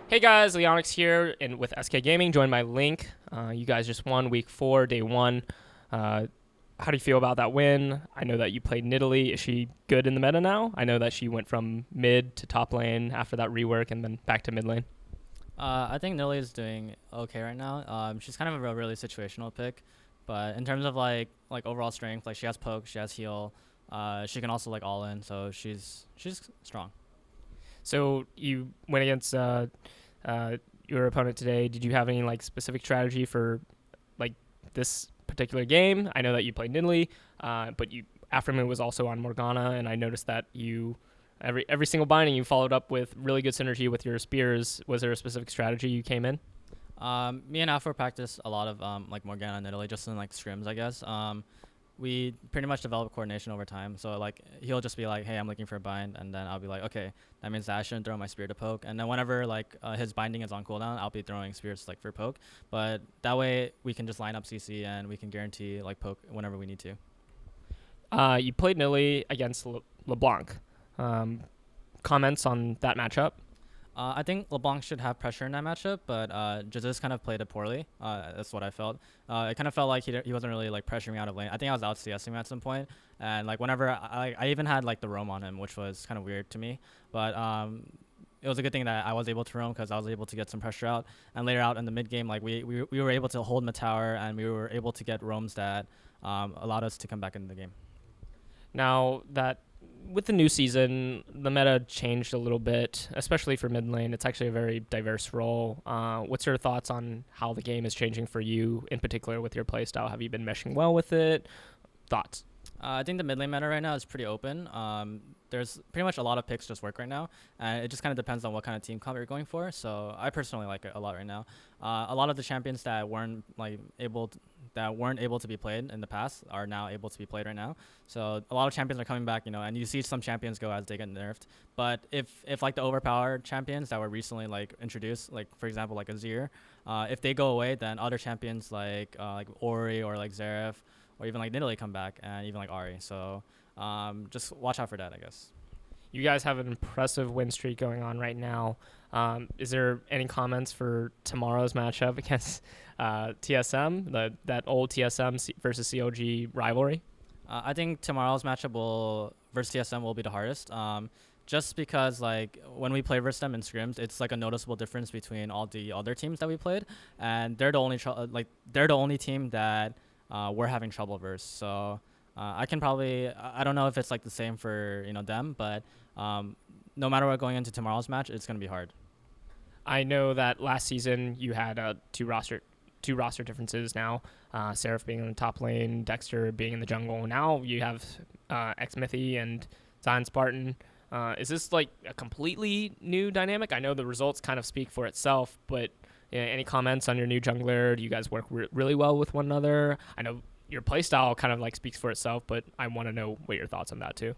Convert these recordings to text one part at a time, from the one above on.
Hey guys, Leonix here and with SK Gaming, joined by Link. You guys just won week 4, day 1. Uh, how do you feel about that win? I know that you played Nidalee. Is she good in the meta now? I know that she went from mid to top lane after that rework and then back to mid lane. I think Nilly is doing okay right now. She's kind of a really situational pick, but in terms of like overall strength, like she has poke, she has heal, she can also like all in, so she's strong. So you went against your opponent today. Did you have any like specific strategy for like this particular game? I know that you played Nidalee, but you Aftermoon was also on Morgana, and I noticed that you every single binding you followed up with really good synergy with your spears. Was there a specific strategy you came in? Me and Afro practice a lot of like Morgana and Italy just in like scrims, I guess. We pretty much develop coordination over time. So like he'll just be like, "Hey, I'm looking for a bind," and then I'll be like, "Okay, that means that I shouldn't throw my spear to poke." And then whenever like his binding is on cooldown, I'll be throwing spears like for poke. But that way we can just line up CC and we can guarantee like poke whenever we need to. You played Nidalee against LeBlanc. Um, Comments on that matchup? I think LeBlanc should have pressure in that matchup, but Jesus kind of played it poorly. That's what I felt. It kind of felt like he wasn't really like pressuring me out of lane. I think I was out CSing him at some point, and like whenever I even had like the roam on him, which was kind of weird to me. But it was a good thing that I was able to roam because I was able to get some pressure out. And later out in the mid game, like we were able to hold mid tower and we were able to get roams that allowed us to come back into the game. Now that with the new season, the meta changed a little bit, especially for mid lane. It's actually a very diverse role. What's your thoughts on how the game is changing for you, in particular with your playstyle? Have you been meshing well with it? Thoughts? I think the mid lane meta right now is pretty open. There's pretty much a lot of picks just work right now, and it just kind of depends on what kind of team comp you're going for. So I personally like it a lot right now. A lot of the champions that weren't able to be played in the past are now able to be played right now. So a lot of champions are coming back, and you see some champions go as they get nerfed. But if like the overpowered champions that were recently like introduced, like for example like Azir, if they go away, then other champions like Ori or like Xerath or even like Nidalee come back, and even like Ari. So just watch out for that, I guess. You guys have an impressive win streak going on right now. Is there any comments for tomorrow's matchup against TSM, that old TSM versus CLG rivalry? I think tomorrow's matchup versus TSM will be the hardest. Just because like when we play versus them in scrims, it's like a noticeable difference between all the other teams that we played, and they're the only team that we're having trouble versus. So I don't know if it's like the same for them, but no matter what going into tomorrow's match, it's gonna be hard. I know that last season you had two roster differences now. Seraph being in the top lane, Dexter being in the jungle. Now you have Xmithy and Zion Spartan. Is this like a completely new dynamic? I know the results kind of speak for itself, but any comments on your new jungler? Do you guys work really well with one another? I know your playstyle kind of like speaks for itself, but I want to know what your thoughts on that too.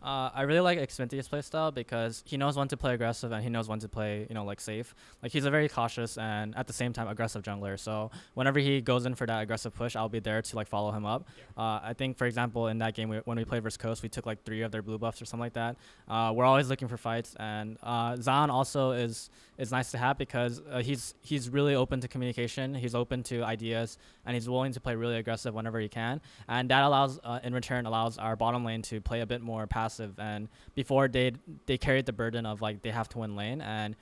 I really like Xfinty's playstyle because he knows when to play aggressive and he knows when to play, like safe. Like he's a very cautious and at the same time aggressive jungler. So whenever he goes in for that aggressive push, I'll be there to like follow him up. I think, for example, in that game when we played versus Coast, we took like 3 of their blue buffs or something like that. We're always looking for fights, and Zion also is nice to have because he's really open to communication. He's open to ideas, and he's willing to play really aggressive whenever he can. And that in return allows our bottom lane to play a bit more passive. And before they carried the burden of like they have to win lane, and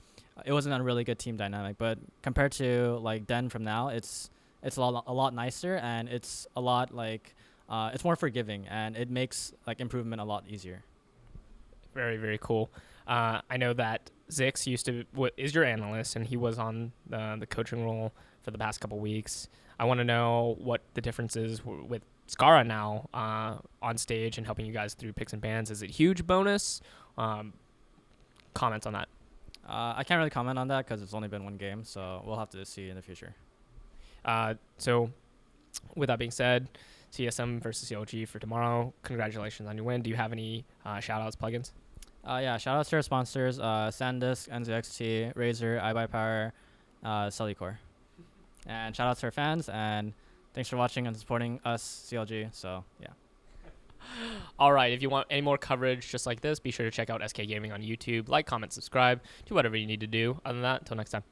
it wasn't a really good team dynamic. But compared to like Den from now, it's a lot nicer, and it's a lot like it's more forgiving, and it makes like improvement a lot easier. Very, very cool. I know that Zix is your analyst, and he was on the coaching role for the past couple weeks. I want to know what the difference is with Skara now on stage and helping you guys through picks and bans. Is it a huge bonus? Comments on that? I can't really comment on that because it's only been one game, so we'll have to see in the future. So with that being said, TSM versus CLG for tomorrow. Congratulations on your win. Do you have any shout-outs, plugins? Yeah, shout outs to our sponsors, SanDisk, NZXT, Razer, iBuyPower, Cellucor. And shout outs to our fans, and thanks for watching and supporting us, CLG. So, yeah. All right, if you want any more coverage just like this, be sure to check out SK Gaming on YouTube. Like, comment, subscribe, do whatever you need to do. Other than that, until next time.